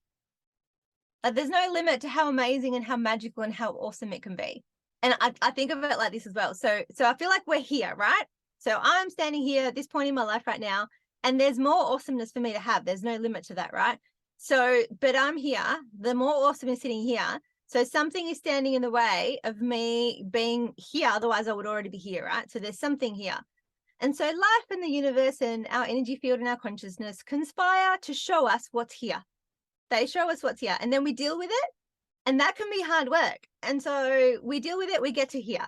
Like there's no limit to how amazing and how magical and how awesome it can be. And I think of it like this as well. So I feel like we're here, right? So I'm standing here at this point in my life right now, and there's more awesomeness for me to have. There's no limit to that, right? So, but I'm here. The more awesome is sitting here. So something is standing in the way of me being here. Otherwise, I would already be here, right? So there's something here. And so life and the universe and our energy field and our consciousness conspire to show us what's here. They show us what's here, and then we deal with it. And that can be hard work. And so we deal with it, we get to here.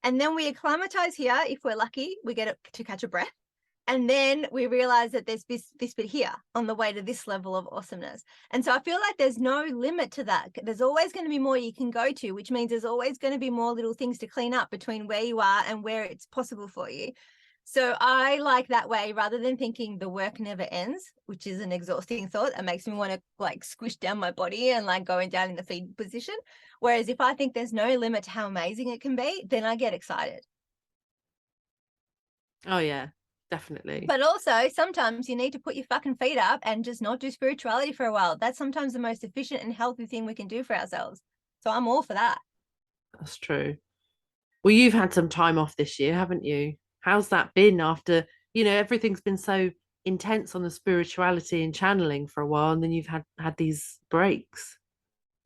And then we acclimatize here. If we're lucky, we get to catch a breath. And then we realize that there's this bit here on the way to this level of awesomeness. And so I feel like there's no limit to that. There's always going to be more you can go to, which means there's always going to be more little things to clean up between where you are and where it's possible for you. So I like that way, rather than thinking the work never ends, which is an exhausting thought. It makes me want to like squish down my body and like going down in the feed position. Whereas if I think there's no limit to how amazing it can be, then I get excited. Oh yeah, definitely. But also sometimes you need to put your fucking feet up and just not do spirituality for a while. That's sometimes the most efficient and healthy thing we can do for ourselves. So I'm all for that. That's true. Well, you've had some time off this year, haven't you? How's that been after, everything's been so intense on the spirituality and channeling for a while, and then you've had these breaks?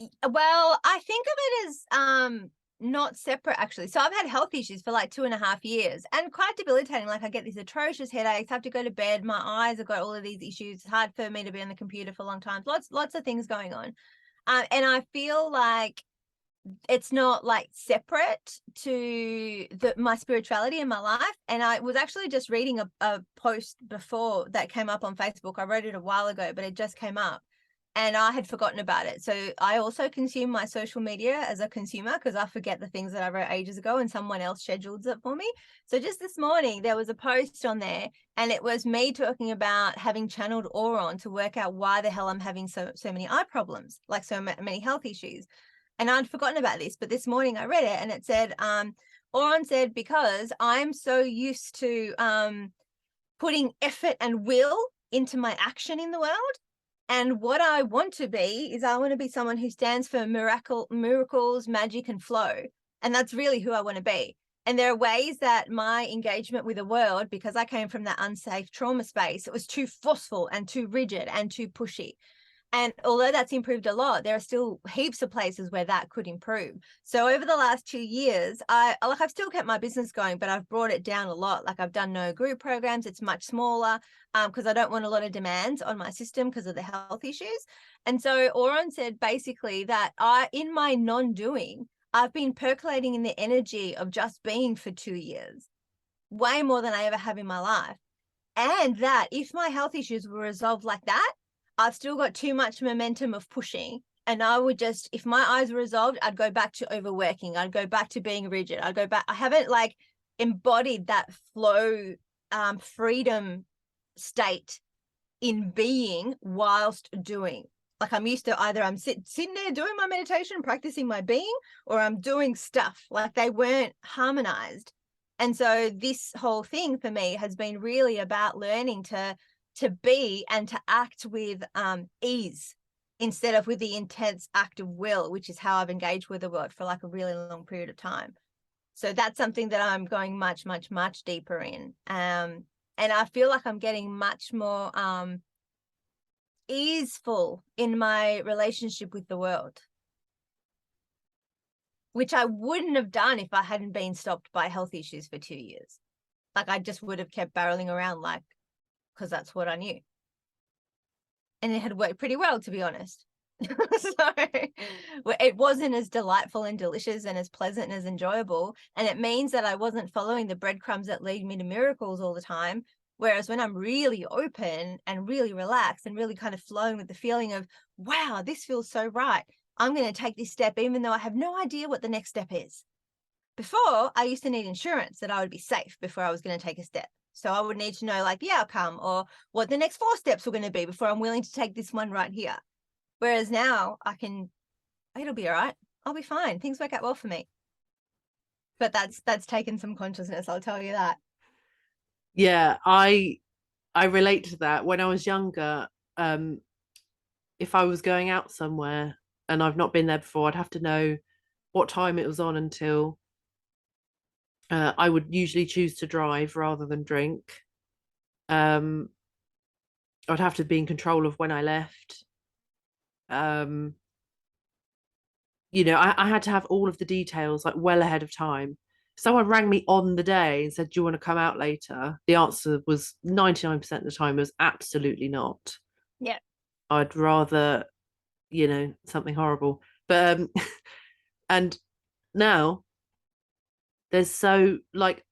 Well, I think of it as not separate actually. So I've had health issues for like 2.5 years and quite debilitating. Like I get these atrocious headaches, have to go to bed. My eyes have got all of these issues. It's hard for me to be on the computer for long times. Lots of things going on. And I feel like it's not like separate to my spirituality in my life. And I was actually just reading a post before that came up on Facebook. I wrote it a while ago, but it just came up and I had forgotten about it. So I also consume my social media as a consumer because I forget the things that I wrote ages ago and someone else schedules it for me. So just this morning, there was a post on there and it was me talking about having channeled Oron to work out why the hell I'm having so many eye problems, like so many health issues. And I'd forgotten about this, but this morning I read it and it said, Oron said, because I'm so used to putting effort and will into my action in the world. And what I want to be is I want to be someone who stands for miracles, magic, and flow. And that's really who I want to be. And there are ways that my engagement with the world, because I came from that unsafe trauma space, it was too forceful and too rigid and too pushy. And although that's improved a lot, there are still heaps of places where that could improve. So over the last 2 years, I've still kept my business going, but I've brought it down a lot. Like I've done no group programs. It's much smaller because I don't want a lot of demands on my system because of the health issues. And so Oron said basically that in my non-doing, I've been percolating in the energy of just being for 2 years, way more than I ever have in my life. And that if my health issues were resolved like that, I've still got too much momentum of pushing. And I would just, if my eyes were resolved, I'd go back to overworking. I'd go back to being rigid. I'd go back. I haven't like embodied that flow, freedom state in being whilst doing. Like I'm used to either I'm sitting there doing my meditation, practicing my being, or I'm doing stuff. Like they weren't harmonized. And so this whole thing for me has been really about learning to be and to act with ease instead of with the intense act of will, which is how I've engaged with the world for like a really long period of time. So that's something that I'm going much, much, much deeper in. And I feel like I'm getting much more easeful in my relationship with the world, which I wouldn't have done if I hadn't been stopped by health issues for 2 years. Like I just would have kept barreling around like, because that's what I knew. And it had worked pretty well, to be honest. So it wasn't as delightful and delicious and as pleasant and as enjoyable. And it means that I wasn't following the breadcrumbs that lead me to miracles all the time. Whereas when I'm really open and really relaxed and really kind of flowing with the feeling of, wow, this feels so right, I'm going to take this step, even though I have no idea what the next step is. Before, I used to need insurance that I would be safe before I was going to take a step. So I would need to know like the outcome or what the next 4 steps were going to be before I'm willing to take this one right here. Whereas now it'll be all right. I'll be fine. Things work out well for me. But that's taken some consciousness, I'll tell you that. Yeah, I relate to that. When I was younger, if I was going out somewhere and I've not been there before, I'd have to know what time it was on until I would usually choose to drive rather than drink. I'd have to be in control of when I left. I had to have all of the details like well ahead of time. Someone rang me on the day and said, "Do you want to come out later?" The answer was 99% of the time was absolutely not. Yeah. I'd rather, something horrible. But and now there's so like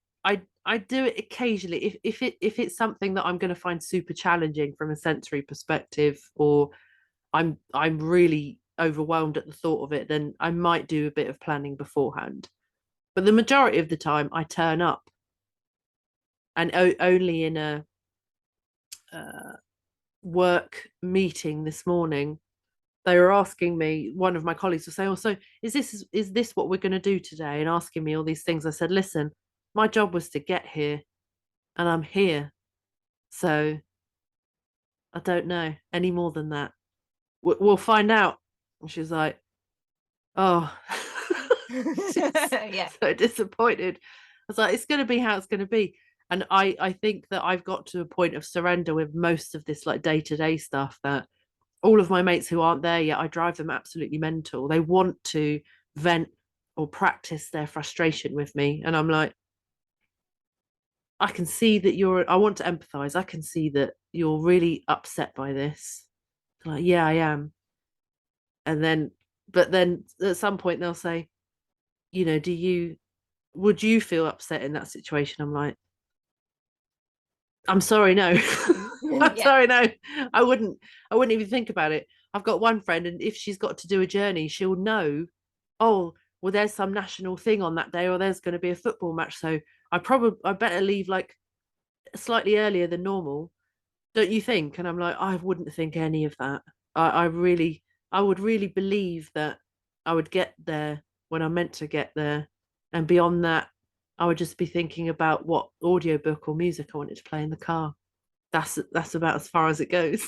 I do it occasionally if it's something that I'm going to find super challenging from a sensory perspective, or I'm really overwhelmed at the thought of it, then I might do a bit of planning beforehand. But the majority of the time, I turn up, and only in a uh, work meeting this morning, they were asking me. One of my colleagues was saying, "Oh, so is this what we're going to do today?" And asking me all these things. I said, "Listen, my job was to get here, and I'm here, so I don't know any more than that. We'll find out." And she was like, "Oh," she's Yeah. so disappointed. I was like, "It's going to be how it's going to be." And I think that I've got to a point of surrender with most of this like day-to-day stuff, that all of my mates who aren't there yet, I drive them absolutely mental. They want to vent or practice their frustration with me. And I'm like, I can see that I want to empathize. I can see that you're really upset by this. Like, yeah, I am. And then, but then at some point they'll say, would you feel upset in that situation? I'm like, I'm sorry, no. I'm Yeah. sorry, no. I wouldn't even think about it. I've got one friend, and if she's got to do a journey, she'll know, oh, well, there's some national thing on that day, or there's going to be a football match. So I better leave like slightly earlier than normal, don't you think? And I'm like, I wouldn't think any of that. I would really believe that I would get there when I'm meant to get there. And beyond that, I would just be thinking about what audiobook or music I wanted to play in the car. That's about as far as it goes.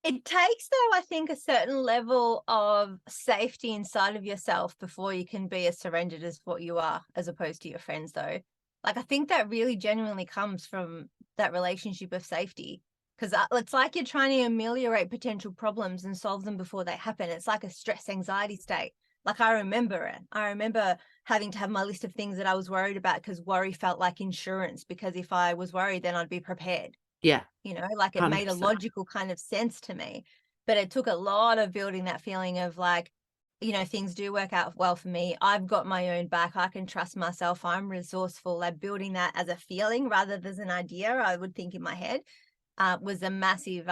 It takes, though, I think, a certain level of safety inside of yourself before you can be as surrendered as what you are, as opposed to your friends, though. Like, I think that really genuinely comes from that relationship of safety, because it's like you're trying to ameliorate potential problems and solve them before they happen. It's like a stress anxiety state. Like, I remember it. I remember having to have my list of things that I was worried about, because worry felt like insurance, because if I was worried, then I'd be prepared. Yeah, Like it made a 100%. logical kind of sense to me. But it took a lot of building that feeling of like, things do work out well for me. I've got my own back. I can trust myself. I'm resourceful. Like building that as a feeling rather than an idea, I would think in my head, was a massive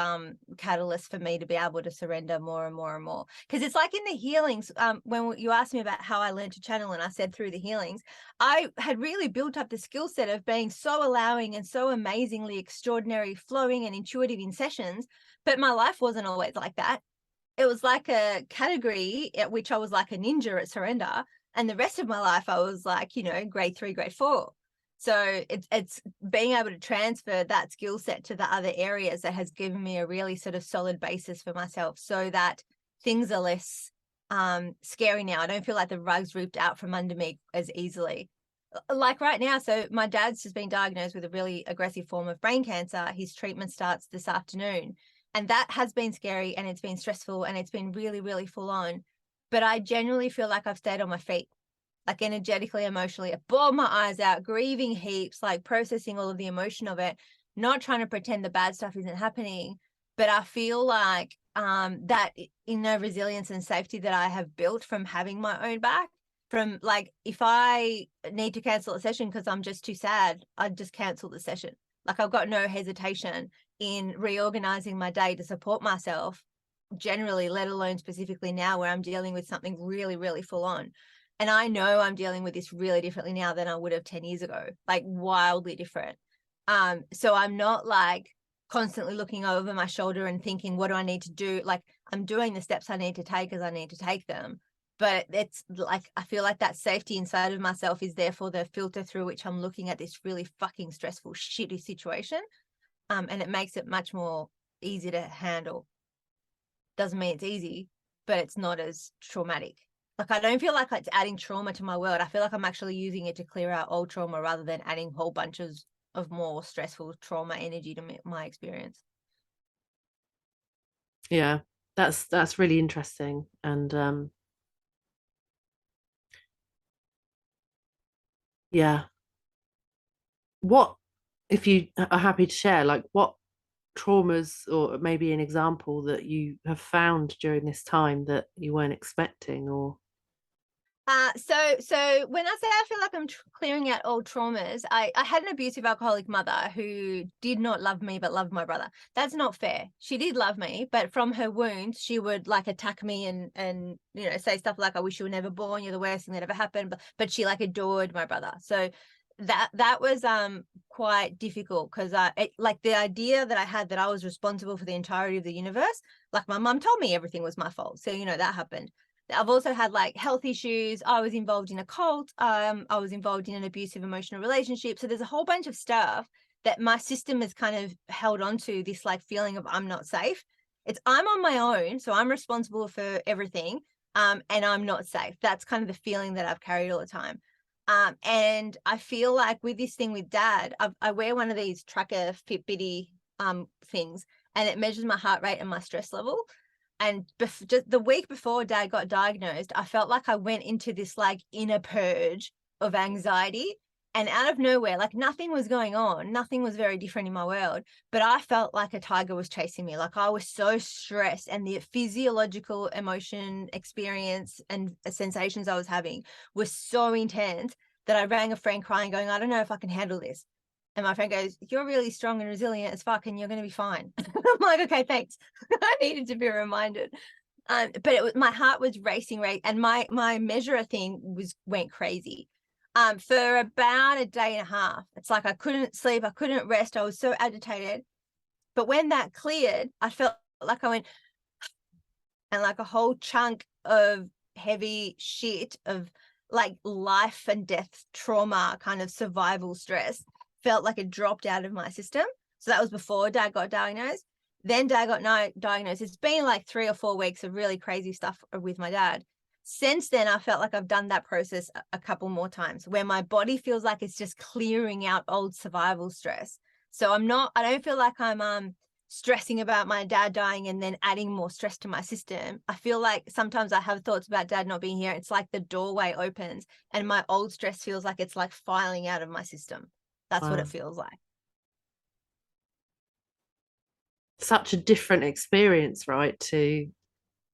catalyst for me to be able to surrender more and more and more. Because it's like in the healings, when you asked me about how I learned to channel, and I said through the healings, I had really built up the skill set of being so allowing and so amazingly extraordinary, flowing and intuitive in sessions, but my life wasn't always like that. It was like a category at which I was like a ninja at surrender, and the rest of my life I was like, grade 3, grade 4. So it's being able to transfer that skill set to the other areas that has given me a really sort of solid basis for myself, so that things are less scary now. I don't feel like the rug's ripped out from under me as easily. Like right now, so my dad's just been diagnosed with a really aggressive form of brain cancer. His treatment starts this afternoon. And that has been scary, and it's been stressful, and it's been really, really full on. But I genuinely feel like I've stayed on my feet, like energetically, emotionally. I bawled my eyes out, grieving heaps, like processing all of the emotion of it, not trying to pretend the bad stuff isn't happening. But I feel like that inner resilience and safety that I have built from having my own back, from like, if I need to cancel a session because I'm just too sad, I'd just cancel the session. Like I've got no hesitation in reorganizing my day to support myself generally, let alone specifically now where I'm dealing with something really, really full on. And I know I'm dealing with this really differently now than I would have 10 years ago, like wildly different. So I'm not like constantly looking over my shoulder and thinking, what do I need to do? Like I'm doing the steps I need to take as I need to take them. But it's like, I feel like that safety inside of myself is therefore the filter through which I'm looking at this really fucking stressful, shitty situation. And it makes it much more easy to handle. Doesn't mean it's easy, but it's not as traumatic. Like I don't feel like it's adding trauma to my world. I feel like I'm actually using it to clear out old trauma rather than adding whole bunches of more stressful trauma energy to my experience. Yeah, that's really interesting. And yeah, what, if you are happy to share, like what traumas, or maybe an example that you have found during this time that you weren't expecting, or So when I say I feel like I'm clearing out old traumas, I had an abusive alcoholic mother who did not love me but loved my brother. That's not fair. She did love me, but from her wounds, she would like attack me and say stuff like, "I wish you were never born. You're the worst thing that ever happened." But she like adored my brother. So that was quite difficult because like the idea that I had that I was responsible for the entirety of the universe. Like my mum told me everything was my fault. So that happened. I've also had like health issues. I was involved in a cult. I was involved in an abusive emotional relationship. So there's a whole bunch of stuff that my system has kind of held on to, this like feeling of I'm not safe. I'm on my own, so I'm responsible for everything. And I'm not safe. That's kind of the feeling that I've carried all the time. And I feel like with this thing with Dad, I wear one of these tracker Fitbitty things, and it measures my heart rate and my stress level. And just the week before Dad got diagnosed, I felt like I went into this like inner purge of anxiety, and out of nowhere, like nothing was going on. Nothing was very different in my world, but I felt like a tiger was chasing me. Like I was so stressed, and the physiological emotion experience and sensations I was having was so intense that I rang a friend crying, going, "I don't know if I can handle this." And my friend goes, "You're really strong and resilient as fuck, and you're going to be fine." I'm like, "Okay, thanks." I needed to be reminded. But my heart was racing, and my measurer thing went crazy. For about a day and a half, it's like I couldn't sleep, I couldn't rest, I was so agitated. But when that cleared, I felt like I went, and like a whole chunk of heavy shit of like life and death trauma, kind of survival stress, felt like it dropped out of my system. So that was before Dad got diagnosed. Then Dad got diagnosed. It's been like 3 or 4 weeks of really crazy stuff with my dad. Since then, I felt like I've done that process a couple more times where my body feels like it's just clearing out old survival stress. So I don't feel like I'm stressing about my dad dying and then adding more stress to my system. I feel like sometimes I have thoughts about Dad not being here. It's like the doorway opens and my old stress feels like it's like filing out of my system. That's what it feels like. Such a different experience, right, to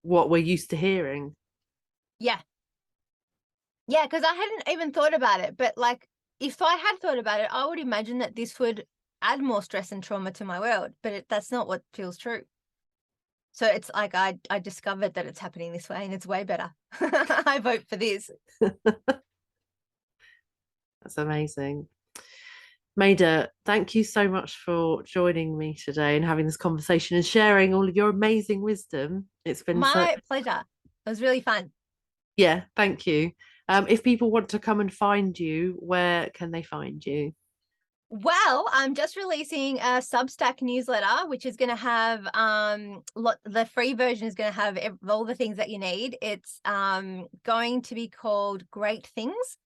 what we're used to hearing. Yeah, because I hadn't even thought about it, but like if I had thought about it, I would imagine that this would add more stress and trauma to my world, but that's not what feels true. So it's like I discovered that it's happening this way, and it's way better. I vote for this. That's amazing. Medha, thank you so much for joining me today and having this conversation and sharing all of your amazing wisdom. It's been my pleasure. It was really fun. Yeah, thank you. If people want to come and find you, where can they find you? Well, I'm just releasing a Substack newsletter, which is going to have the free version is going to have all the things that you need. It's going to be called Great Things,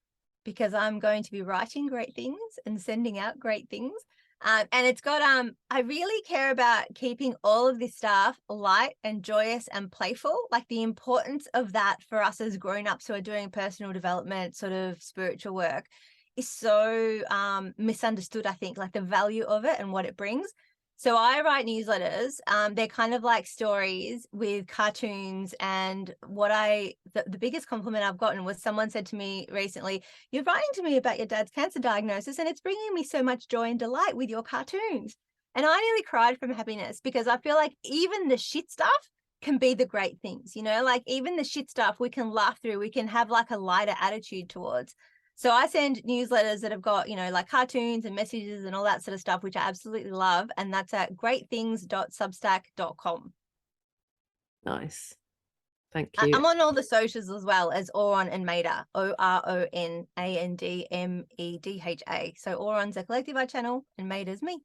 because I'm going to be writing great things and sending out great things. And it's got I really care about keeping all of this stuff light and joyous and playful, like the importance of that for us as grown-ups who are doing personal development, sort of spiritual work, is so misunderstood, I think, like the value of it and what it brings. So I write newsletters. They're kind of like stories with cartoons. And the biggest compliment I've gotten was someone said to me recently, "You're writing to me about your dad's cancer diagnosis, and it's bringing me so much joy and delight with your cartoons." And I nearly cried from happiness, because I feel like even the shit stuff can be the great things, like even the shit stuff we can laugh through, we can have like a lighter attitude towards. So I send newsletters that have got, like cartoons and messages and all that sort of stuff, which I absolutely love. And that's at greatthings.substack.com. Nice. Thank you. I'm on all the socials as well as Oron and Medha, OronAndMedha. So Oron's a Collective Eye channel and Medha's me.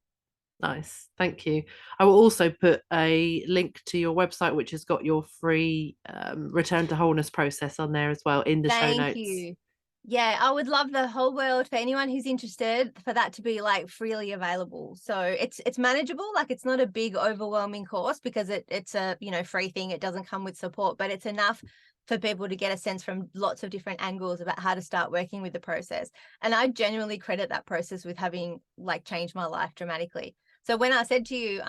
Nice. Thank you. I will also put a link to your website, which has got your free return to wholeness process on there as well in the show notes. Thank you. Yeah, I would love the whole world, for anyone who's interested, for that to be like freely available. So it's manageable. Like it's not a big overwhelming course, because it's a free thing. It doesn't come with support, but it's enough for people to get a sense from lots of different angles about how to start working with the process. And I genuinely credit that process with having like changed my life dramatically. So when I said to you,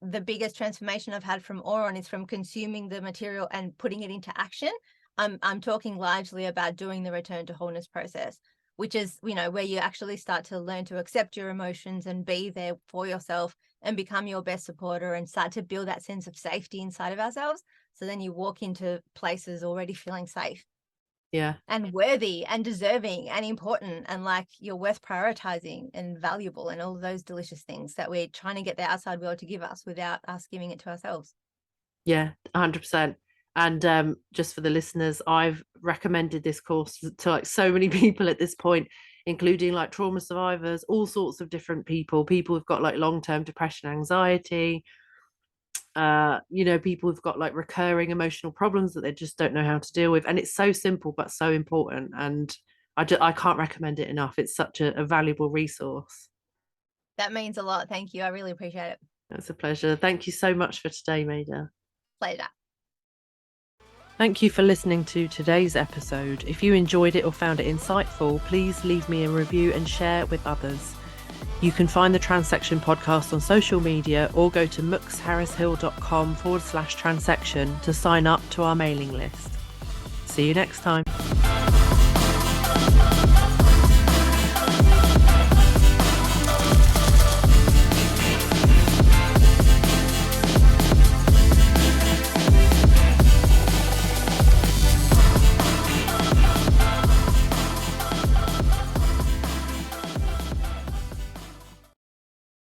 the biggest transformation I've had from Oron is from consuming the material and putting it into action. I'm talking largely about doing the return to wholeness process, which is, where you actually start to learn to accept your emotions and be there for yourself and become your best supporter and start to build that sense of safety inside of ourselves. So then you walk into places already feeling safe. Yeah. And worthy and deserving and important, and like you're worth prioritizing and valuable, and all of those delicious things that we're trying to get the outside world to give us without us giving it to ourselves. Yeah, 100%. And just for the listeners, I've recommended this course to like so many people at this point, including like trauma survivors, all sorts of different people who've got like long-term depression, anxiety, people who've got like recurring emotional problems that they just don't know how to deal with. And it's so simple but so important, and I can't recommend it enough. It's such a valuable resource. That means a lot. Thank you. I really appreciate it. It's a pleasure. Thank you so much for today, Medha. Pleasure. Thank you for listening to today's episode. If you enjoyed it or found it insightful, please leave me a review and share with others. You can find the Transection podcast on social media or go to mooksharrishill.com/transection to sign up to our mailing list. See you next time.